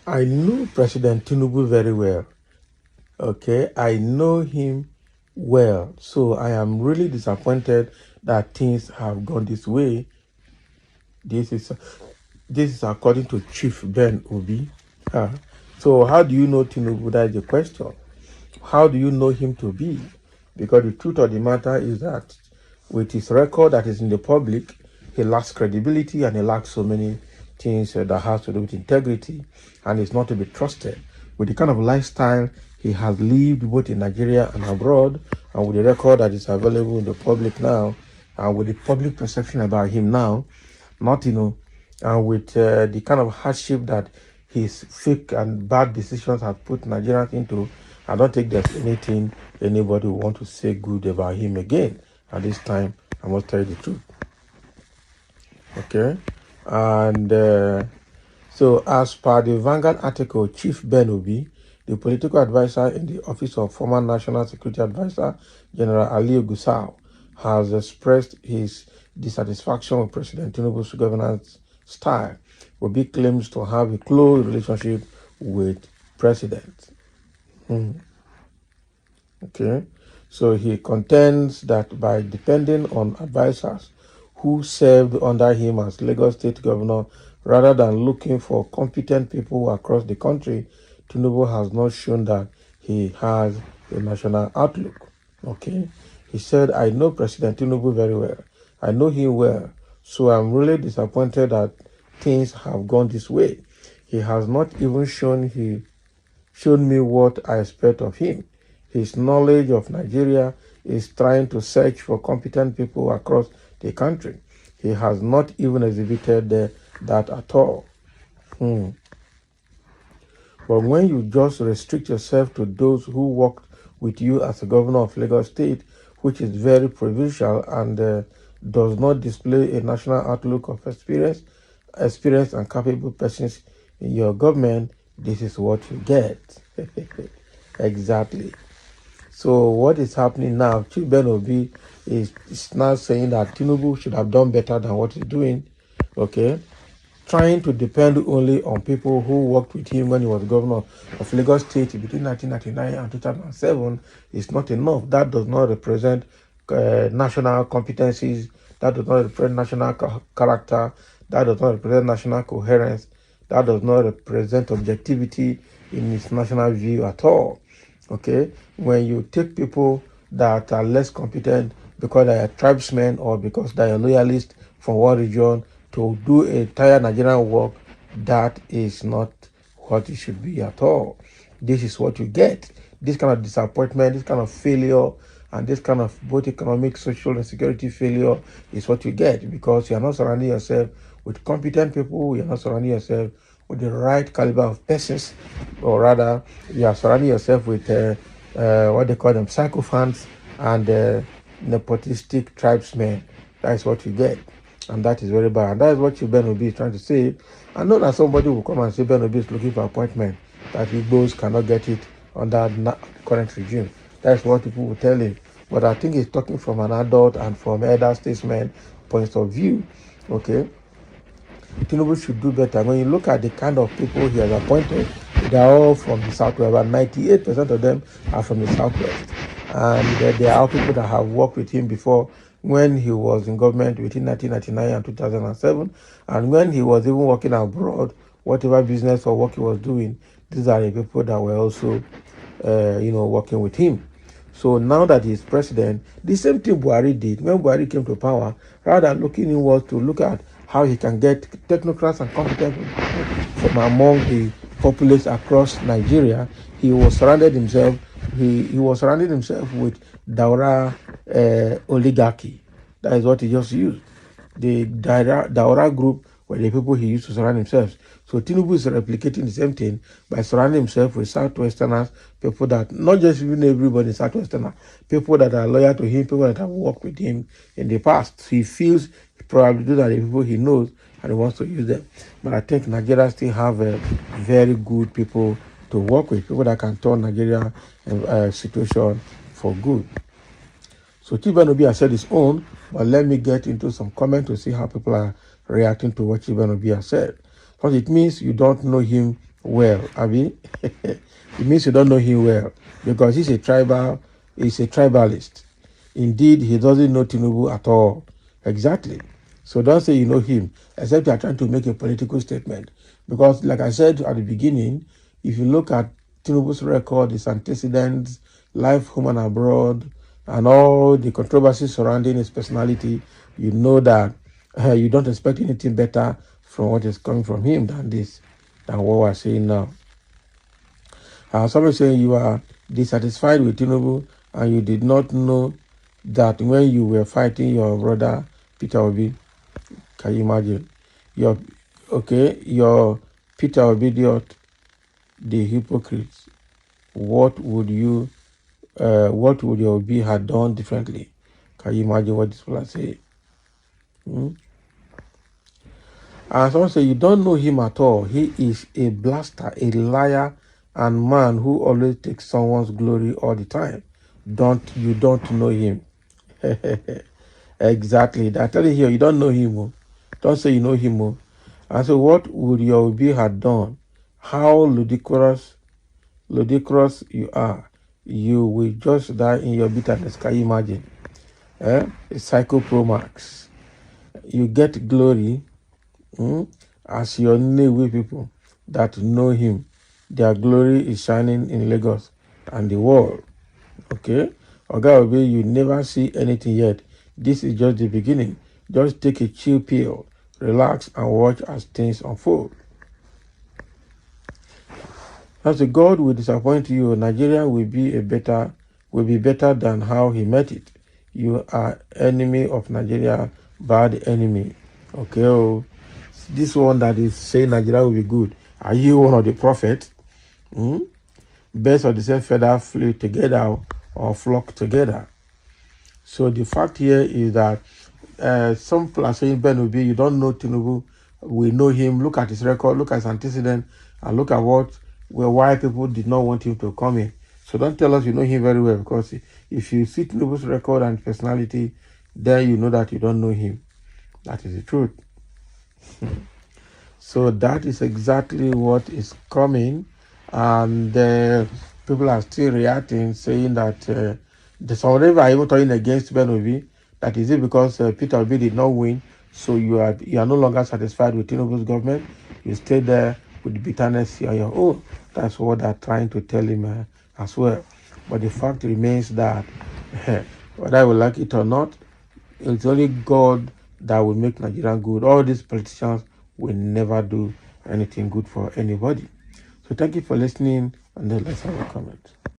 I know President Tinubu very well. Okay, I know him well. So I am really disappointed that things have gone this way. This is this is according to Chief Ben Obi. Ah, so how do you know Tinubu? That is the question. How do you know him to be? Because the truth of the matter is that with his record that is in the public, he lacks credibility and he lacks so many things that has to do with integrity and is not to be trusted. With the kind of lifestyle he has lived both in Nigeria and abroad, and with the record that is available in the public now, and with the public perception about him now, not, and with the kind of hardship that his fake and bad decisions have put Nigerians into, I don't think there's anything anybody will want to say good about him again. At this time, I must tell you the truth. Okay? And so, as per the Vanguard article, Chief Ben Obi, the political advisor in the office of former National Security Advisor General Aliyu Gusau, has expressed his dissatisfaction with President Tinubu's governance style. Obi claims to have a close relationship with President. Okay, so he contends that by depending on advisors who served under him as Lagos State Governor rather than looking for competent people across the country, Tinubu has not shown that he has a national outlook. Okay, he said, I know President Tinubu very well. I know him well. So I'm really disappointed that things have gone this way. He has not even shown me what I expect of him. His knowledge of Nigeria is trying to search for competent people across the country. He has not even exhibited that at all. But when you just restrict yourself to those who worked with you as a governor of Lagos State, which is very provincial and does not display a national outlook of experienced and capable persons in your government, this is what you get. Exactly. So what is happening now? Chief Ben Obi is now saying that Tinubu should have done better than what he's doing. Okay, trying to depend only on people who worked with him when he was governor of Lagos State between 1999 and 2007 is not enough. That does not represent national competencies. That does not represent national character. That does not represent national coherence. That does not represent objectivity in its national view at all. Okay, when you take people that are less competent because they are tribesmen or because they are loyalists from one region to do entire Nigerian work, that is not what it should be at all. This is what you get. This kind of disappointment, this kind of failure, and this kind of both economic, social, and security failure is what you get because you are not surrounding yourself with competent people. You are not surrounding yourself with the right caliber of persons, or rather, you are surrounding yourself with what they call them sycophants and nepotistic tribesmen. That is what you get, and that is very bad. And that is what Ben Obi is trying to say. I know that somebody will come and say Ben Obi is looking for appointment, that Igbos cannot get it under the current regime. That is what people will tell him. But I think he's talking from an adult and from elder statesman points of view. Okay. Tinubu should do better. When you look at the kind of people he has appointed, they are all from the Southwest. About 98% of them are from the Southwest. And there are people that have worked with him before when he was in government between 1999 and 2007. And when he was even working abroad, whatever business or work he was doing, these are the people that were also, working with him. So now that he's president, the same thing Buhari did. When Buhari came to power, rather than looking inward to look at how he can get technocrats and competent people from among the populace across Nigeria, he was surrounded himself. He was surrounding himself with Daura oligarchy. That is what he just used. The Daura group were the people he used to surround himself. So Tinubu is replicating the same thing by surrounding himself with Southwesterners, people that, not just even everybody Southwesterners, people that are loyal to him, people that have worked with him in the past. So he feels probably those are the people he knows and he wants to use them. But I think Nigeria still have very good people to work with, people that can turn Nigeria situation for good. So Chief Ben Obi has said his own, but let me get into some comments to see how people are reacting to what Chief Ben Obi has said. Because it means you don't know him well, Abi. It means you don't know him well because he's a tribalist. Indeed, he doesn't know Tinubu at all. Exactly. So don't say you know him, except you are trying to make a political statement. Because, like I said at the beginning, if you look at Tinubu's record, his antecedents, life home and abroad, and all the controversies surrounding his personality, you know that you don't expect anything better from what is coming from him than what we're saying now. Somebody saying you are dissatisfied with Tinubu and you did not know that when you were fighting your brother Peter Obi. Can you imagine? Your your Peter Obidiot, the hypocrite. What would your Obi had done differently? Can you imagine what this people are saying? Hmm? And someone say you don't know him at all. He is a blaster, a liar, and man who always takes someone's glory all the time. You don't know him. Exactly. I tell you here, you don't know him. Oh. Don't say you know him. Oh. And so what would your Obi have done? How ludicrous you are. You will just die in your bitterness. Can you imagine? A Psycho Pro Max. You get glory as your Newe people that know him. Their glory is shining in Lagos and the world. Okay? Oga Obi, you never see anything yet. This is just the beginning. Just take a chill pill, relax, and watch as things unfold. As the God will disappoint you, Nigeria will be better than how he met it. You are enemy of Nigeria, bad enemy. Okay, oh, this one that is saying Nigeria will be good. Are you one of the prophets? Birds of the same feather flew together or flock together. So the fact here is that some people are saying Ben Obi, you don't know Tinubu. We know him. Look at his record, look at his antecedent, and look at why people did not want him to come in. So don't tell us you know him very well, because if you see Tinubu's record and personality, then you know that you don't know him. That is the truth. So that is exactly what is coming, and people are still reacting, saying that the some of are even turning against Ben Obi. That is it because Peter Obi did not win, so you are no longer satisfied with Tinubu's government. You stay there with the bitterness on your own. That's what they're trying to tell him as well. But the fact remains that whether I will like it or not, it's only God that will make Nigeria good. All these politicians will never do anything good for anybody. So thank you for listening, and then let's have a comment.